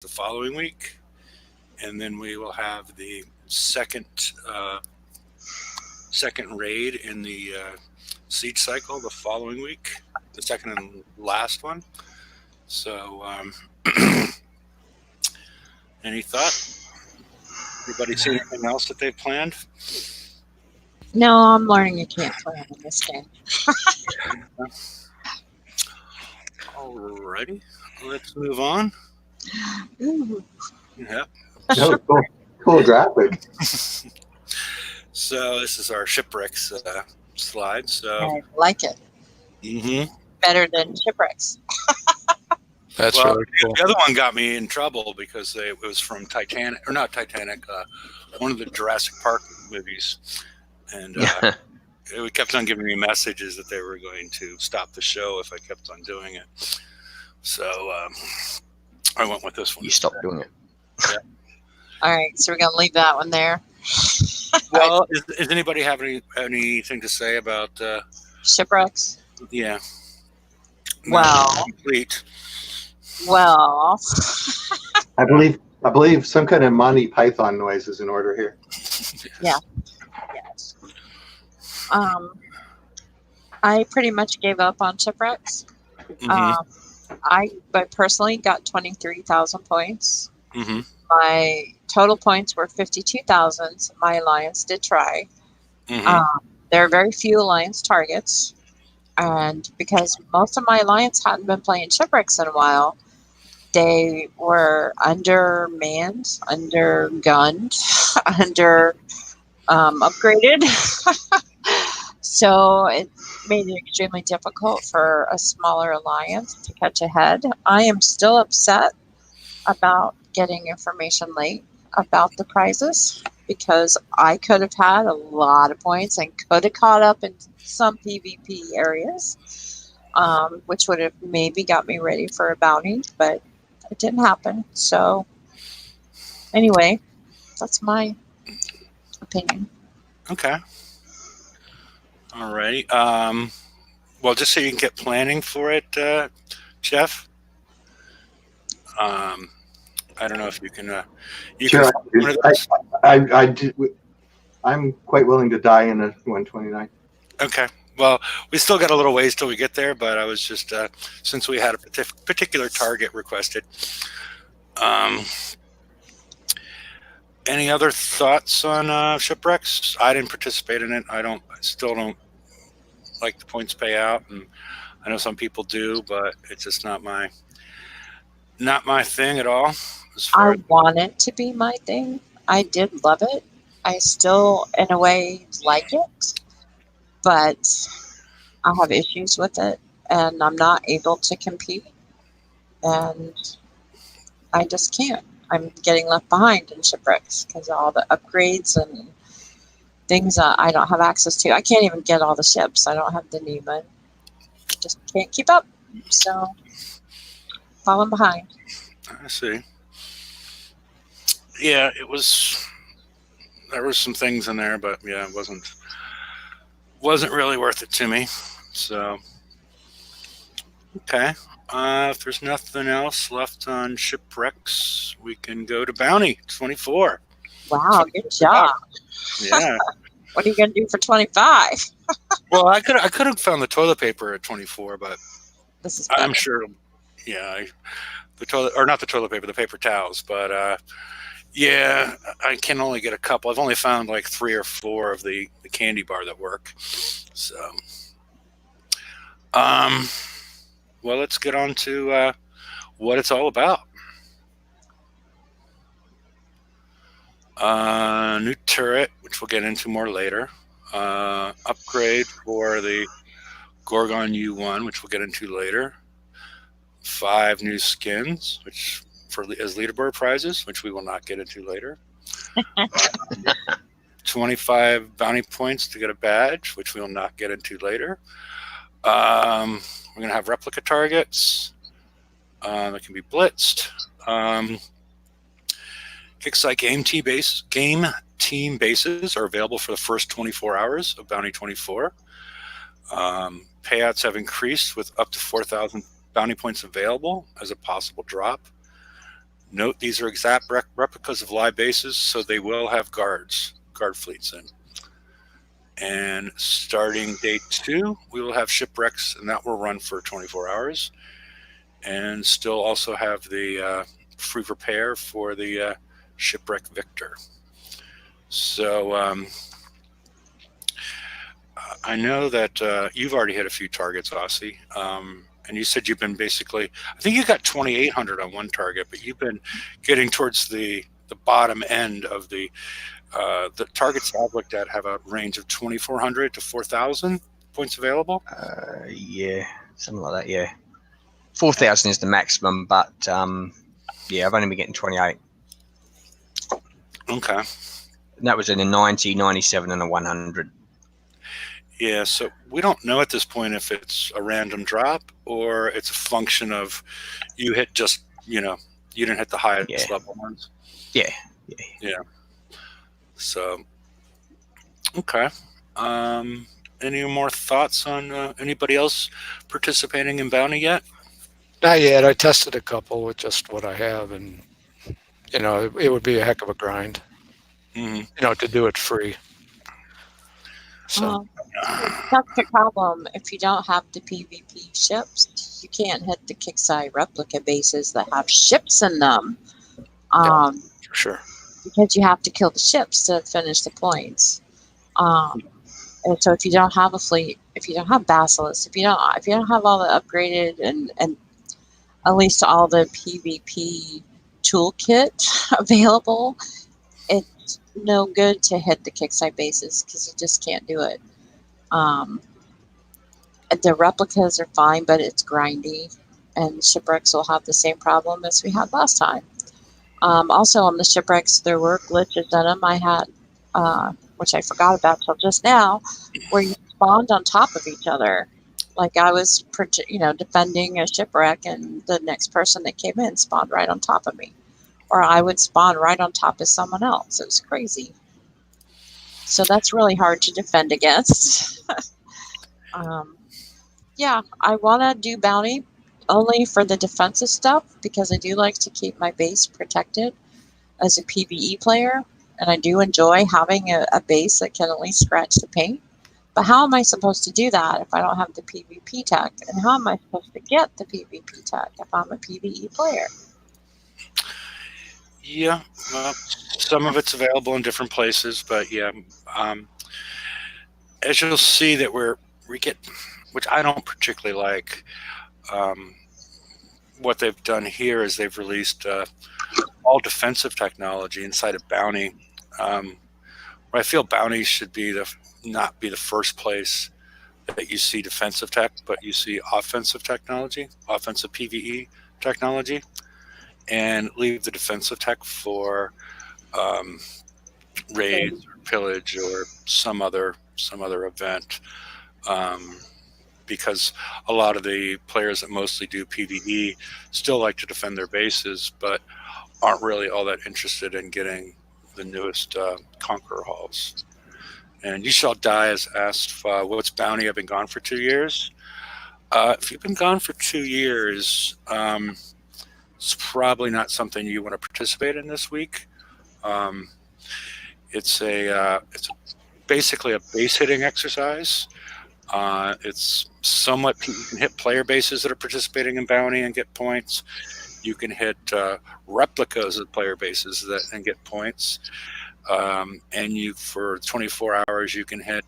the following week, and then we will have the second raid in the siege cycle the following week, the second and last one. So, any thought? Anybody see anything else that they've planned? No, I'm learning you can't plan in this game. Alrighty, let's move on. Ooh, Yep. No, cool graphic. So this is our shipwrecks slide. So I like it. Better than shipwrecks. That's well, really cool. the other one got me in trouble because it was from Titanic, or not Titanic, one of the Jurassic Park movies, and it kept on giving me messages that they were going to stop the show if I kept on doing it. So I went with this one. You stopped doing it. Yeah. All right, so we're gonna leave that one there. Well, does anybody have anything to say about? Shipwrecks. Yeah. Well. Complete. Well. I believe some kind of Monty Python noise is in order here. Yeah. Yes. I pretty much gave up on shipwrecks. I personally got 23,000 points. My total points were 52,000. My alliance did try. There are very few alliance targets, and because most of my alliance hadn't been playing shipwrecks in a while, they were undermanned, undergunned, upgraded. So it made it extremely difficult for a smaller alliance to catch ahead. I am still upset about getting information late about the prizes because I could have had a lot of points and could have caught up in some PvP areas, which would have maybe got me ready for a bounty, but it didn't happen. So anyway, that's my opinion. Okay. All right. Well, just so you can get planning for it, Jeff. I don't know if you can. Sure. I'm quite willing to die in a 129. Okay. Well, we still got a little ways till we get there, but I was just since we had a particular target requested. Any other thoughts on shipwrecks? I didn't participate in it. I still don't like the points payout, and I know some people do, but it's just not my thing at all. I want it to be my thing. I did love it. I still, in a way, like it, but I have issues with it, and I'm not able to compete, and I just can't. I'm getting left behind in shipwrecks because of all the upgrades and things I don't have access to. I can't even get all the ships. I don't have the Neiman. Just can't keep up. So, falling behind. I see. Yeah, it was. There was some things in there, but yeah, it wasn't really worth it to me. So, okay. If there's nothing else left on shipwrecks, we can go to Bounty 24. Wow, good job. Yeah. What are you going to do for 25? Well, I could have found the toilet paper at 24, but this is I'm sure. Yeah, not the toilet paper, the paper towels. But yeah, I can only get a couple. I've only found like 3 or 4 of the candy bar that work. So, well, let's get on to what it's all about. New turret, which we'll get into more later. Upgrade for the Gorgon U1, which we'll get into later. 5 new skins, which as leaderboard prizes, which we will not get into later. 25 bounty points to get a badge, which we will not get into later. We're going to have replica targets that can be blitzed. Kicksite game team bases are available for the first 24 hours of Bounty 24. Payouts have increased with up to 4,000 bounty points available as a possible drop. Note these are exact replicas of live bases, so they will have guard fleets in. And starting day 2, we will have shipwrecks, and that will run for 24 hours. And still also have the free repair for the shipwreck Victor. So I know that you've already hit a few targets, Aussie. And you said you've been basically, I think you got 2,800 on one target, but you've been getting towards the bottom end of the targets I've looked at have a range of 2,400 to 4,000 points available. Yeah, something like that. Yeah, 4,000 is the maximum, but yeah, I've only been getting 28. Okay. And that was in a 90, 97, and a 100. Yeah, so we don't know at this point if it's a random drop or it's a function of you hit just, you didn't hit the highest level ones. Yeah. So, okay. Any more thoughts on anybody else participating in Bounty yet? Not yet. I tested a couple with just what I have, and it would be a heck of a grind. Mm-hmm. To do it free. So that's the problem. If you don't have the PvP ships, you can't hit the Kixeye replica bases that have ships in them. for sure. Because you have to kill the ships to finish the points. And so if you don't have a fleet, if you don't have basilisks, if you don't have all the upgraded and at least all the PvP toolkit available, it's no good to hit the Kixeye bases because you just can't do it. The replicas are fine, but it's grindy, and shipwrecks will have the same problem as we had last time. Also on the shipwrecks, there were glitches in them. I had, which I forgot about till just now, where you spawned on top of each other. Like I was, defending a shipwreck, and the next person that came in spawned right on top of me. Or I would spawn right on top of someone else. It was crazy. So that's really hard to defend against. Yeah, I want to do bounty only for the defensive stuff because I do like to keep my base protected as a PvE player. And I do enjoy having a base that can at least scratch the paint. But how am I supposed to do that if I don't have the PvP tech? And how am I supposed to get the PvP tech if I'm a PvE player? Yeah, well, some of it's available in different places, but yeah, as you'll see that we get, which I don't particularly like, what they've done here is they've released all defensive technology inside of Bounty. Where I feel Bounty should be not be the first place that you see defensive tech, but you see offensive technology, offensive PvE technology, and leave the defensive tech for raids or pillage or some other event. Because a lot of the players that mostly do PvE still like to defend their bases, but aren't really all that interested in getting the newest Conqueror Halls. And You Shall Die has asked, what's Bounty? I've been gone for 2 years. If you've been gone for 2 years, it's probably not something you want to participate in this week. It's basically a base hitting exercise. It's somewhat, you can hit player bases that are participating in Bounty and get points. You can hit replicas of player bases and get points. And for 24 hours, you can hit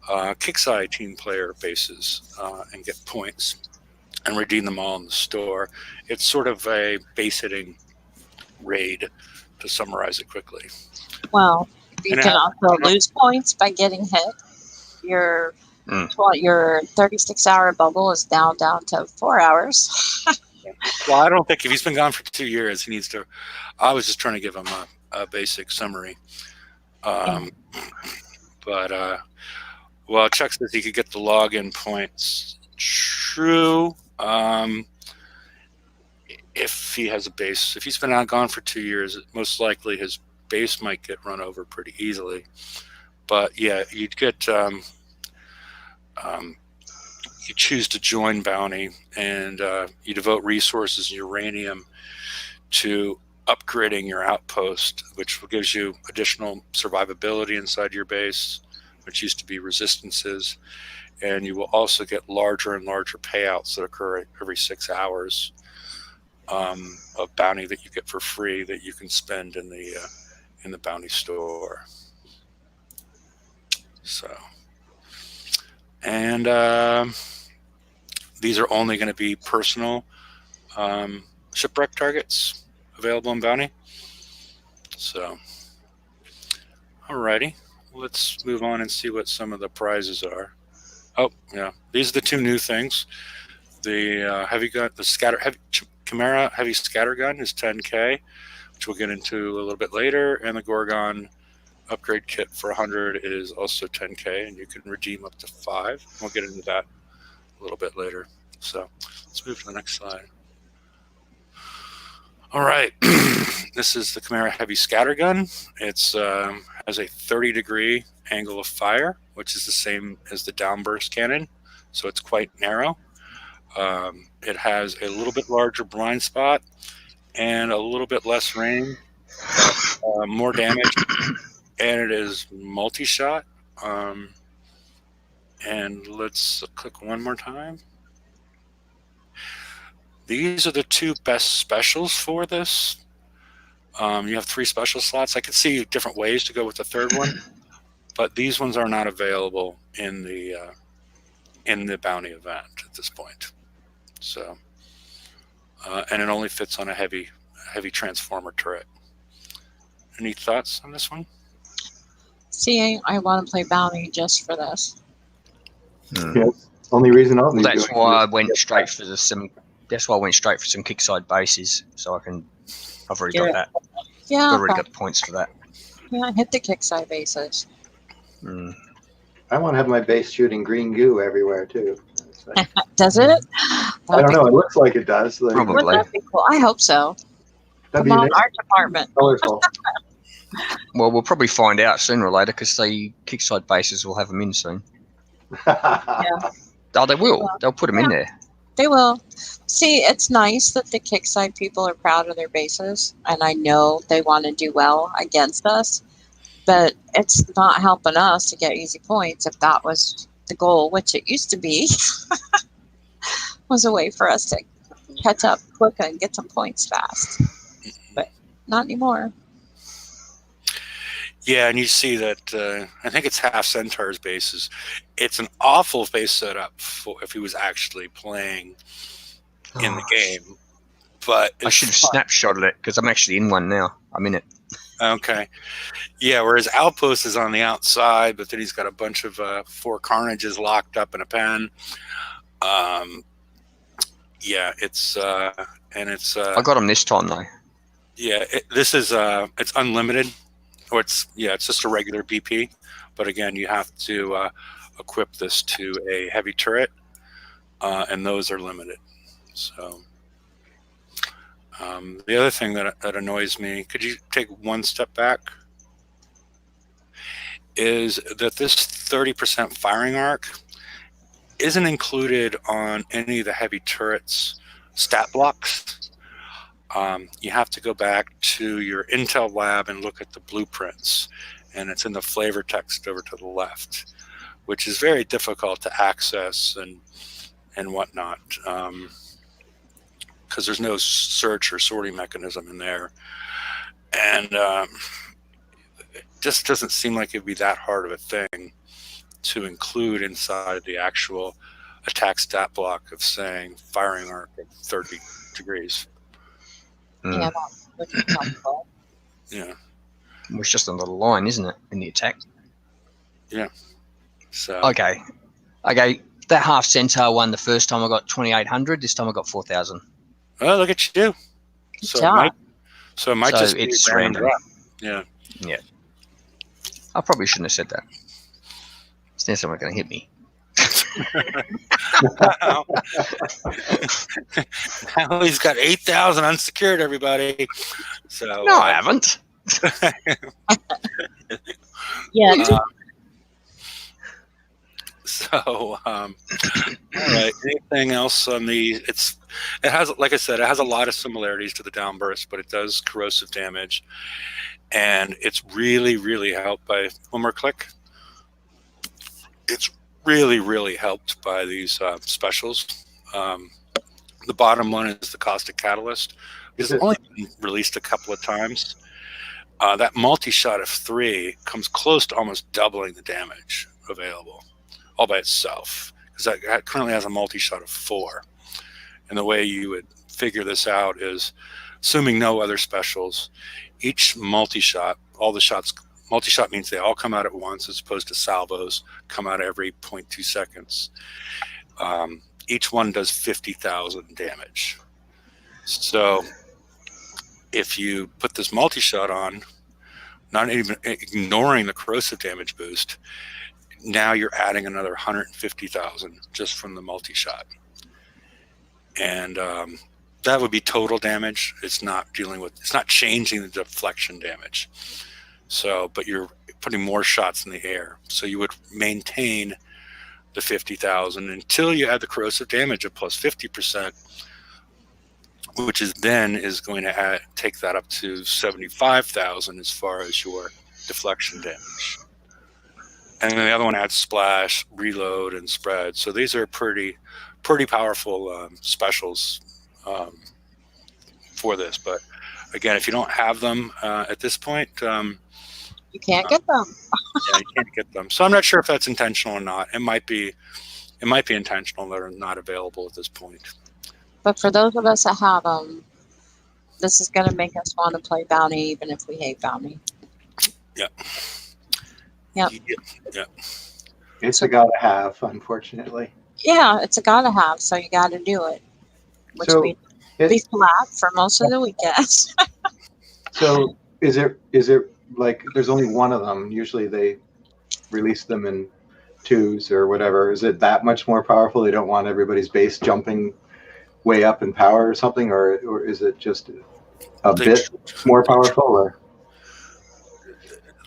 Kixeye team player bases and get points and redeem them all in the store. It's sort of a base hitting raid, to summarize it quickly. Well, you can also lose points by getting hit. Your 36-hour bubble is down to 4 hours. Well, I don't think if he's been gone for 2 years, he needs to. I was just trying to give him a basic summary. But Chuck says he could get the login points. True. If he has a base, if he's been gone for 2 years, most likely his base might get run over pretty easily. But yeah, you'd get. You choose to join Bounty, and you devote resources and uranium to upgrading your outpost, which gives you additional survivability inside your base, which used to be resistances. And you will also get larger and larger payouts that occur every 6 hours of bounty that you get for free that you can spend in the bounty store. So, and these are only going to be personal shipwreck targets available in bounty. So, alrighty, let's move on and see what some of the prizes are. Oh, yeah, these are the two new things. The heavy gun, the Chimera heavy scatter gun is 10K, which we'll get into a little bit later, and the Gorgon upgrade kit for 100 is also 10K, and you can redeem up to 5. We'll get into that a little bit later. So let's move to the next slide. All right, this is the Chimera heavy scatter gun. It's has a 30-degree angle of fire, which is the same as the downburst cannon, so it's quite narrow. It has a little bit larger blind spot and a little bit less range, more damage, and it is multi-shot. And let's click one more time. These are the two best specials for this. You have 3 special slots. I could see different ways to go with the third one, but these ones are not available in the bounty event at this point. So, and it only fits on a heavy transformer turret. Any thoughts on this one? See, I want to play bounty just for this. Yes. Only reason I'll be That's doing why I it. went straight for some. That's why I went straight for some kickside bases, so I've already got that. Yeah, I've already got the points for that. yeah, hit the kickside bases. Mm. I want to have my base shooting green goo everywhere too. So, Does it? I don't know. It looks like it does. Like, Probably. Wouldn't that be cool? I hope so. that'd Come be on, nice. art department. Colorful. Well, we'll probably find out sooner or later because the kickside bases will have them in soon. Oh, they will. They'll put them in there. They will. See, it's nice that the kickside people are proud of their bases, and I know they want to do well against us, but it's not helping us to get easy points if that was the goal, which it used to be, was a way for us to catch up quick and get some points fast. But not anymore. Yeah, and you see that I think it's half Centaur's bases. It's an awful base setup for if he was actually playing in the game. But I should have snapshotted it because I'm actually in one now. I'm in it. Okay. Yeah, whereas Outpost is on the outside, but then he's got a bunch of 4 Carnages locked up in a pen. Yeah, it's and it's. I got them this time though. Yeah, this is it's unlimited, or it's just a regular BP, but again, you have to equip this to a heavy turret, and those are limited. So the other thing that annoys me, could you take one step back, is that this 30% firing arc isn't included on any of the heavy turrets stat blocks. You have to go back to your Intel lab and look at the blueprints, and it's in the flavor text over to the left, which is very difficult to access and whatnot, because there's no search or sorting mechanism in there, and it just doesn't seem like it'd be that hard of a thing to include inside the actual attack stat block of saying firing arc of 30 degrees. Mm. Yeah, that would be helpful. Yeah. It's just another line, isn't it, in the attack? Yeah. So. Okay. That half centaur one the first time I got 2,800. This time I got 4,000. Oh, look at you. Good So job. it might So just be it's random. random. Yeah. I probably shouldn't have said that. Then someone's going to hit me. Now he's got 8,000 unsecured, everybody. So No, I haven't. Yeah, So, all right. Anything else on the? It has, like I said, it has a lot of similarities to the downburst, but it does corrosive damage, and it's really, really helped by one more click. It's really, really helped by these specials. The bottom one is the caustic catalyst. It's only been released a couple of times. That multi-shot of 3 comes close to almost doubling the damage available all by itself, because that currently has a multi-shot of 4. And the way you would figure this out is, assuming no other specials, each multi-shot, all the shots, multi-shot means they all come out at once, as opposed to salvos come out every 0.2 seconds. Each one does 50,000 damage. So if you put this multi-shot on, not even ignoring the corrosive damage boost, now you're adding another 150,000 just from the multi-shot. And that would be total damage. It's not changing the deflection damage. So, but you're putting more shots in the air. So you would maintain the 50,000 until you add the corrosive damage of plus 50%, which is going to take that up to 75,000 as far as your deflection damage. And then the other one adds splash, reload, and spread. So these are pretty powerful specials for this. But again, if you don't have them at this point, You can't get them. yeah, you can't get them. So I'm not sure if that's intentional or not. It might be intentional that are not available at this point. But for those of us that have them, this is going to make us want to play Bounty, even if we hate Bounty. Yeah. Yep. Yeah. It's a gotta have, unfortunately. Yeah, it's a gotta have, so you got to do it. Which So means be flat for most of the weekends. So is it like there's only one of them? Usually they release them in 2s or whatever. Is it that much more powerful? They don't want everybody's base jumping way up in power or something, or is it just a bit more powerful? Or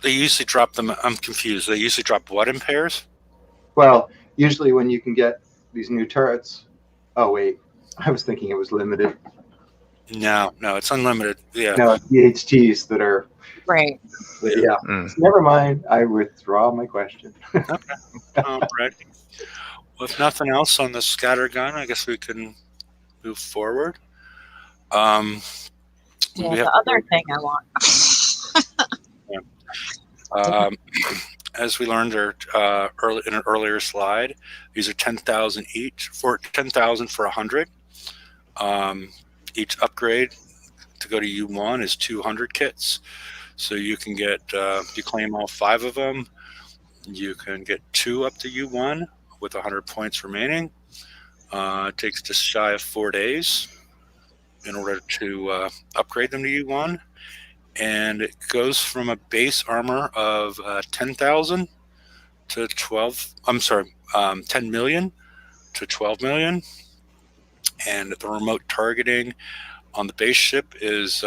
they usually drop them. I'm confused. They usually drop what in pairs? well, usually when you can get these new turrets. Oh wait, I was thinking it was limited. No, it's unlimited. Yeah. No, DHTs that are Right. yeah. Never mind. I withdraw my question. Okay. All right. Well, if nothing else on the scatter gun, I guess we can move forward. Yeah, the other thing I want. As we learned in an earlier slide, these are 10,000 each. For 10,000 for 100. Each upgrade to go to U1 is 200 kits. So you can get, if you claim all 5 of them, you can get 2 up to U1 with 100 points remaining. It takes just shy of 4 days in order to upgrade them to U1. And it goes from a base armor of 10,000 to 10 million to 12 million. And the remote targeting on the base ship is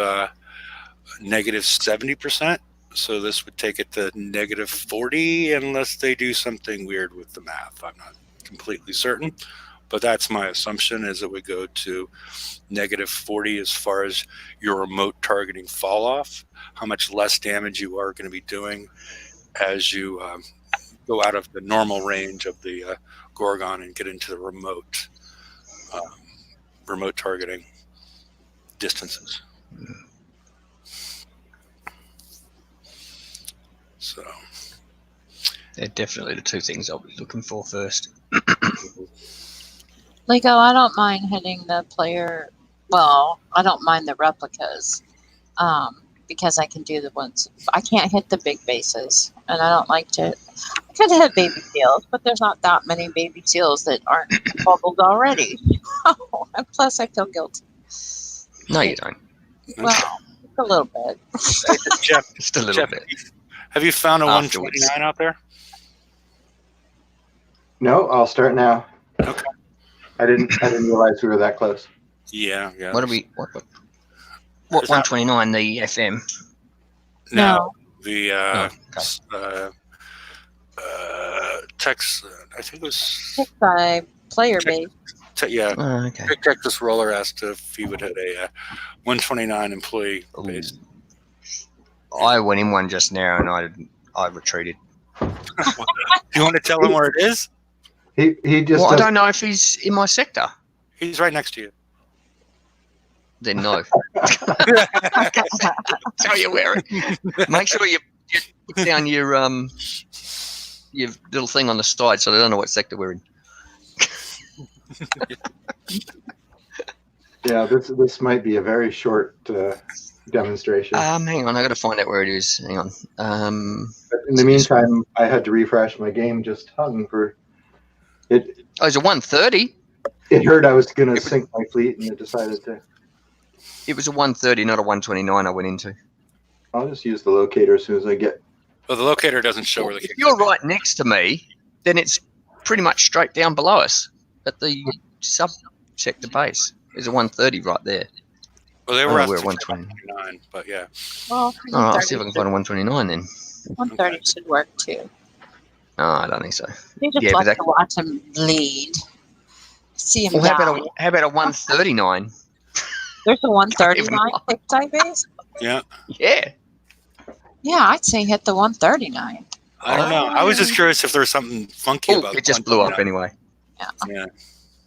negative 70%. So this would take it to negative 40 unless they do something weird with the math. I'm not completely certain, but that's my assumption, is it would go to negative 40 as far as your remote targeting fall off, how much less damage you are going to be doing as you go out of the normal range of the Gorgon and get into the remote targeting distances. So They're definitely the 2 things I'll be looking for first. Lego, I don't mind hitting the player. Well, I don't mind the replicas because I can do the ones. I can't hit the big bases, and I don't like to. I could hit baby seals, but there's not that many baby seals that aren't bubbled already. And plus, I feel guilty. No, you don't. Well, a little bit. Jeff, Just a little bit. have you found a Afterwards. 129 out there? No, I'll start now. Okay. I didn't realize we were that close. Yeah. What are we? What Is that- 129? The FM. No. The Oh, okay. text. I think it was. Picked by player base. Yeah. Oh, okay. Big Texas Roller asked if he would hit a 129 employee Ooh. base. I went in one just now and I retreated. Do you want to tell him where it is? He just Well, I does, don't know if he's in my sector. He's right next to you. Then no. Tell you where. Make sure you put down your little thing on the side so they don't know what sector we're in. yeah. This might be a very short demonstration. Hang on, I got to find out where it is. Hang on. But in the meantime, I had to refresh my game. Just hung for it. Oh, it's a 130. It heard I was going to sink my fleet, and it decided to. It was a 130, not a 129. I went into. I'll just use the locator as soon as I get. Well, the locator doesn't show where the If you're right next to me, then it's pretty much straight down below us at the sub-sector base. There's a 130 right there. Well, they were we're asked at to 129, but yeah. Well, All right, I'll see if I can find a 129 then. 130 should work too. No, I don't think so. You just Yeah, but like that- to watch him bleed. See him Well, die. how about a 139? There's a 139 pick type base. Yeah. Yeah. Yeah, I'd say hit the 139. I don't know. I was just curious if there was something funky Oh, about it just blew up 129. anyway. Yeah.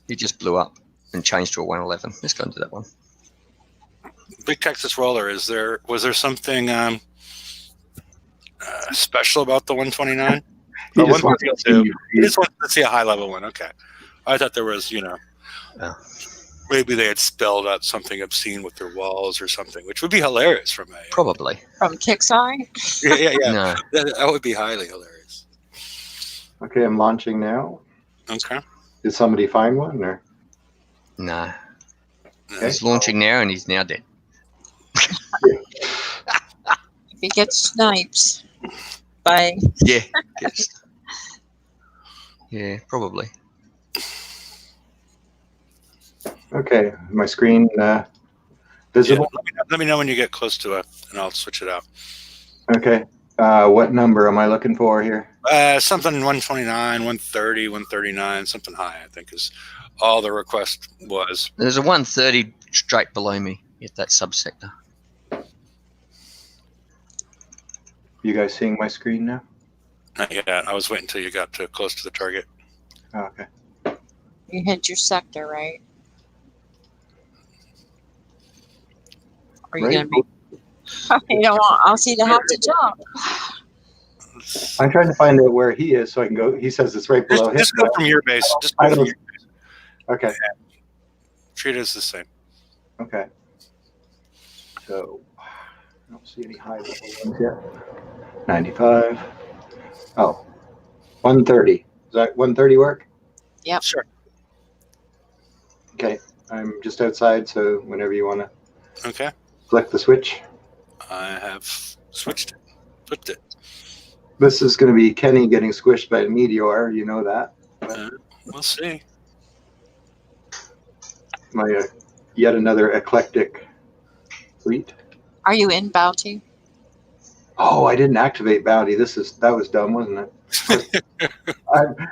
It just blew up and changed to a 111. Let's go into that one. Big Texas Roller, was there something special about the 129? He Oh, just wants to see 132. you. You just wanted to see a high level one. Okay. I thought there was, Oh. maybe they had spelled out something obscene with their walls or something, which would be hilarious from a. Probably. From Kickstarter. Yeah. No. That would be highly hilarious. Okay, I'm launching now. Okay. Did somebody find one or? No. Okay. He's launching now and he's now dead. If he gets snipes by Yeah. Yeah, probably. Okay, my screen Yeah, visible. let me know when you get close to it, and I'll switch it out. Okay, what number am I looking for here? Something 129, 130, 139, something high, I think is all the request was. There's a 130 straight below me at that subsector. You guys seeing my screen now? Not yet. I was waiting until you got too close to the target. Oh, okay. you hit your sector, right? Or you Right. gonna be? You don't want Aussie to have to jump. I'm trying to find out where he is so I can go. He says it's right below Just him. go from your base. Just I go from don't- your base. Okay, Treat it as the same. okay. So, I don't see any high level ones yet. 95. Oh, 130. Does that 130 work? Yep. Sure. Okay, I'm just outside, so whenever you want to Okay. flick the switch. I have switched it. Flipped it. This is going to be Kenny getting squished by a meteor. You know that. We'll see. My yet another eclectic fleet. Are you in Bounty? Oh, I didn't activate bounty. That was dumb, wasn't it?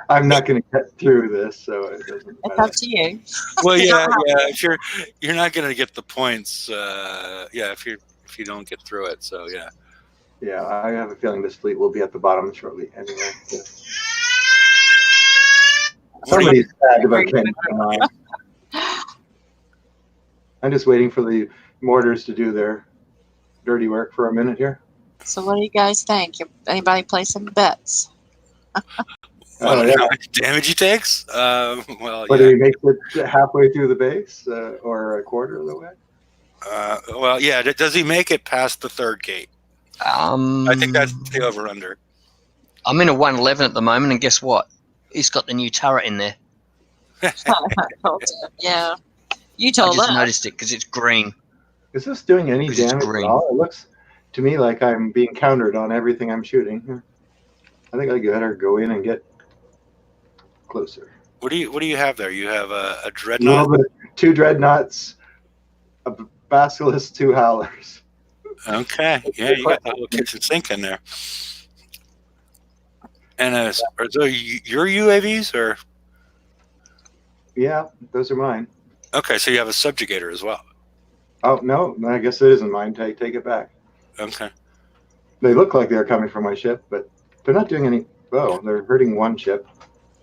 I'm not going to get through this, so it doesn't It's matter. up to you. Well, yeah. If you're not going to get the points, if you don't get through it, so yeah. Yeah, I have a feeling this fleet will be at the bottom shortly. Anyway, yeah. Somebody's sad about Kenny. I'm just waiting for the mortars to do their dirty work for a minute here. So what do you guys think? Anybody play some bets? Oh, yeah. How much damage he takes? Well, Whether yeah. he makes it halfway through the base or a quarter of the way. Well, yeah. Does he make it past the third gate? I think that's the over/under. I'm in a 111 at the moment, and guess what? He's got the new turret in there. Yeah. You I told just us. noticed it because it's green. Is this doing any 'Cause it's damage green. at all? It looks to me like I'm being countered on everything I'm shooting. I think I better go in and get closer. What do you have there? You have a A little dreadnought. bit, 2 dreadnoughts, a basilisk, 2 howlers. Okay. Yeah, you got the whole kitchen sink in there. And are those your UAVs or? Yeah, those are mine. Okay, so you have a subjugator as well. Oh no, I guess it isn't mine. Take it back. Okay. They look like they're coming from my ship, but they're not doing any. Oh, they're hurting one ship.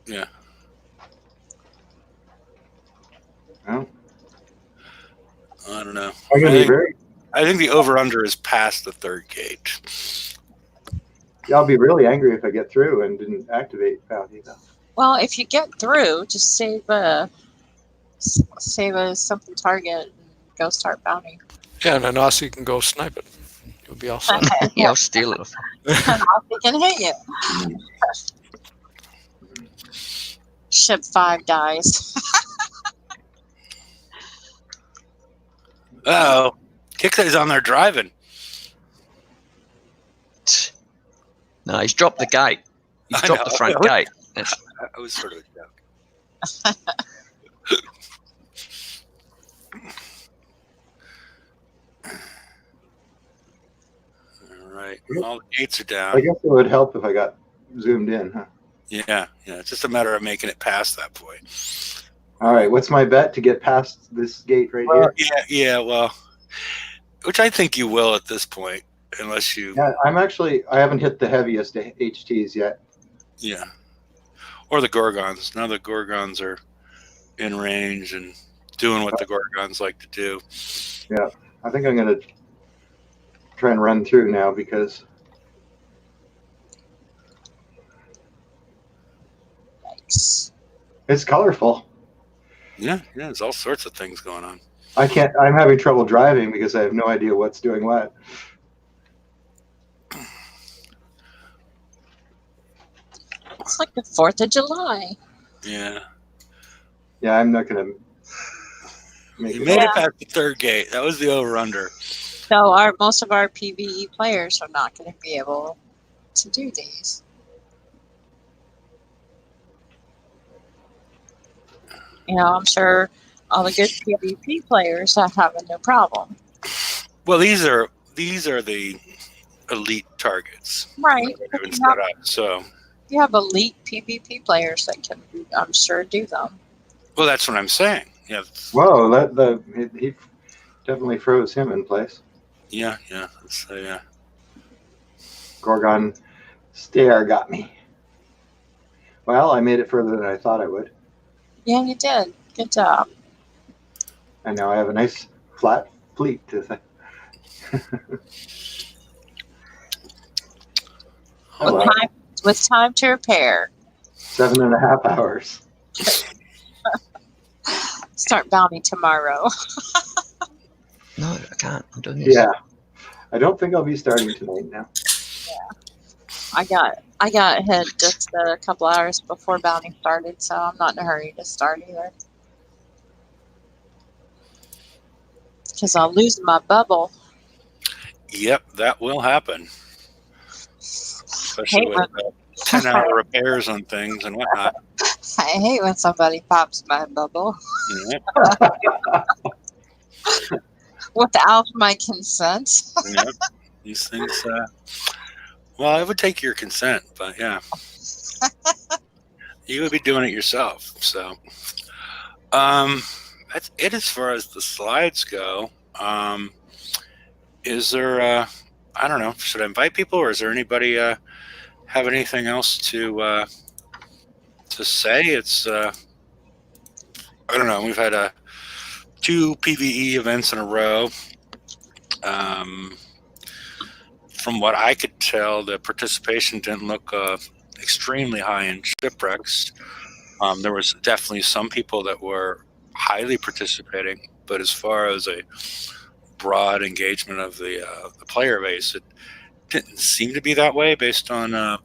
Yeah. Oh, I don't know. I'm gonna be very. I think the over/under is past the third gate. Yeah, I'll be really angry if I get through and didn't activate Bounty though. Well, if you get through, just save a something target and go start bounty. Yeah, and then Aussie can go snipe it. You'll be all set. Yeah, I'll steal it. He can hit you. Ship 5 dies. Oh, Kixay's on there driving. No, he's dropped the gate. He's I dropped know. the front gate. That's, I was sort of a joke. All right, all the gates are I down. guess it would help if I got zoomed in, huh? Yeah. It's just a matter of making it past that point. All right, what's my bet to get past this gate right here? Yeah. Well, which I think you will at this point, unless you. Yeah, I haven't hit the heaviest HTs yet. Yeah. Or the Gorgons. Now the Gorgons are in range and doing what the Gorgons like to do. Yeah, I think I'm gonna try and run through now because Yikes. it's colorful. Yeah, there's all sorts of things going on. I'm having trouble driving because I have no idea what's doing what. It's like the 4th of July. Yeah. Yeah, I'm not gonna make You it. made it past the third gate. That was the over/under. So most of our PvE players are not going to be able to do these. I'm sure all the good PvP players are having no problem. Well, these are the elite targets. Right. They've been set up. So, You have elite PvP players that can, I'm sure, do them. well, that's what I'm saying. Yeah. Whoa, he definitely froze him in place. Yeah. So, yeah. Gorgon stare got me. Well, I made it further than I thought I would. Yeah, you did. Good job. And now I have a nice flat fleet to think. With time to repair. 7.5 hours. Start bounty tomorrow. no, I can't. I'm doing this. Yeah. I don't think I'll be starting tonight now. I got hit just a couple hours before bounty started, so I'm not in a hurry to start either. Because I'll lose my bubble. Yep, that will happen. Especially Hate with 10-hour repairs on things and whatnot. I hate when somebody pops my bubble Yeah. without my consent. Yep. These things. Well, I would take your consent, but yeah, you would be doing it yourself. So, that's it as far as the slides go. Is there? I don't know. Should I invite people, or is there anybody have anything else to say? It's I don't know. We've had 2 PvE events in a row. From what I could tell, the participation didn't look extremely high in shipwrecks. There was definitely some people that were highly participating, but as far as a broad engagement of the player base, it didn't seem to be that way based on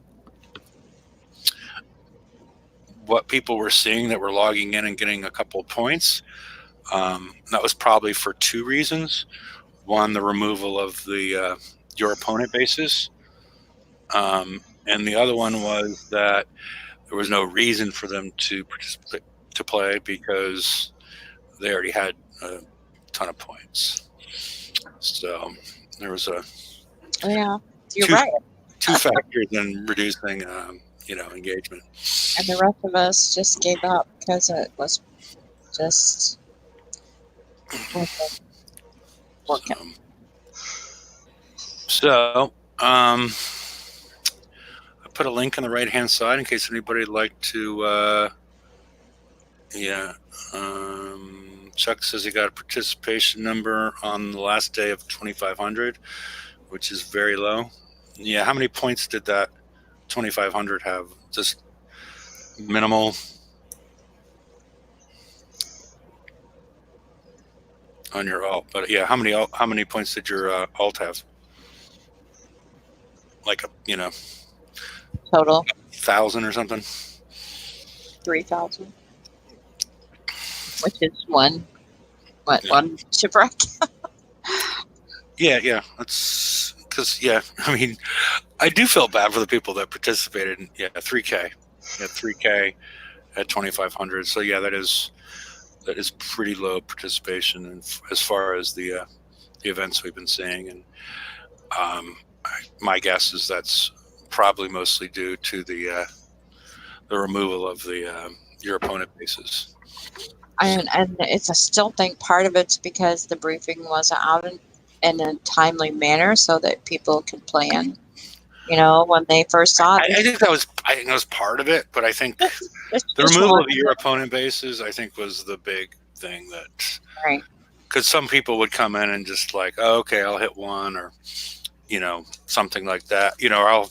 what people were seeing that were logging in and getting a couple of points. That was probably for 2 reasons. One, the removal of the your opponent bases, and the other one was that there was no reason for them to participate, to play, because they already had a ton of points. So there was Yeah, you're Two- right. 2 factors in reducing engagement. And the rest of us just gave up because it was just wasn't working. So, I put a link on the right-hand side in case anybody would like to, Chuck says he got a participation number on the last day of 2,500, which is very low. Yeah, how many points did that 2,500 have? Just minimal on your alt, but yeah, how many points did your alt have? Like Total 1,000 or something? 3,000, which is one shipwreck. Yeah. That's because I mean, I do feel bad for the people that participated in 3K, 3K at 2,500. So yeah, that is pretty low participation, and as far as the events we've been seeing, and my guess is that's probably mostly due to the removal of the your opponent bases. And it's I still think part of it's because the briefing wasn't out in a timely manner so that people could plan. When they first saw it. I think that was part of it, but I think It's the just removal one of your opponent bases, I think, was the big thing that, right. because some people would come in and just like, oh, okay, I'll hit one, or something like that. Or I'll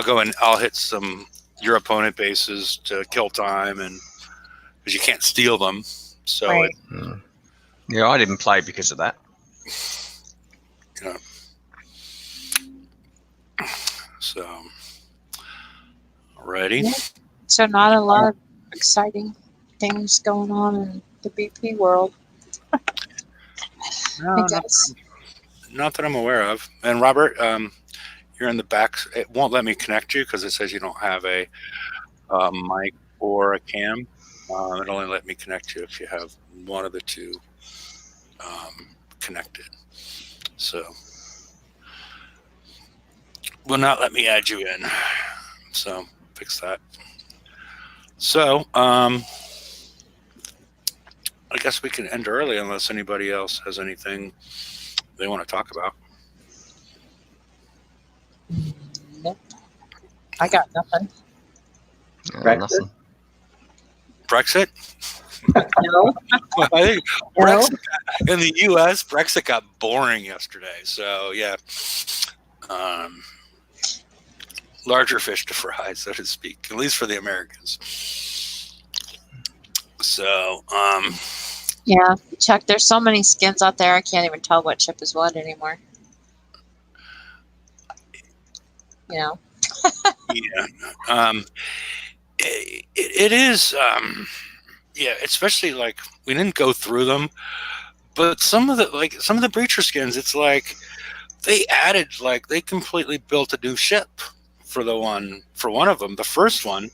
go and I'll hit some your opponent bases to kill time, and because you can't steal them. So Right. Yeah, I didn't play because of that. So, alrighty. Yeah. So not a lot of exciting things going on in the BP world. I guess. Not that I'm aware of. And Robert, you're in the back. It won't let me connect you because it says you don't have a mic or a cam. It only let me connect you if you have one of the two connected. So, will not let me add you in. So, fix that. So, I guess we can end early unless anybody else has anything they want to talk about. Nope. I got nothing. Brexit? Nothing. Brexit? No. Well, I think No. Brexit, in the U.S., Brexit got boring yesterday. So, yeah. Larger fish to fry, so to speak, at least for the Americans. So, Yeah, Chuck, there's so many skins out there, I can't even tell what ship is what anymore. yeah. It is, especially like we didn't go through them, but some of the breacher skins, it's like they completely built a new ship for one of them. The first one,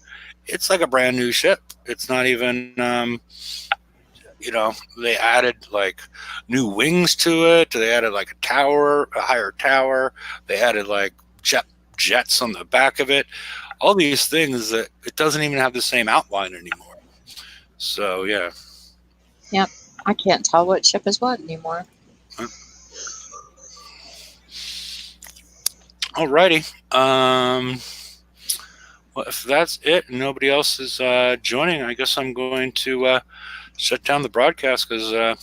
it's like a brand new ship. It's not even, they added like new wings to it. They added like a higher tower. They added like jets on the back of it. All these things that it doesn't even have the same outline anymore. So, yeah. Yep. I can't tell what ship is what anymore. Alrighty. Well, if that's it and nobody else is joining, I guess I'm going to shut down the broadcast because, I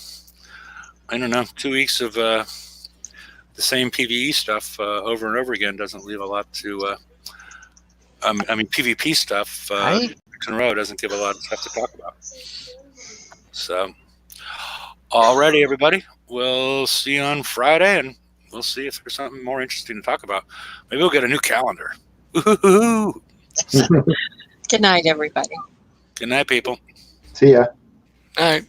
don't know, 2 weeks of the same PvE stuff over and over again doesn't leave a lot to... PvP stuff in a row doesn't give a lot of stuff to talk about. So, alrighty, everybody. We'll see you on Friday, and we'll see if there's something more interesting to talk about. Maybe we'll get a new calendar. Ooh. Good night, everybody. Good night, people. See ya. All right.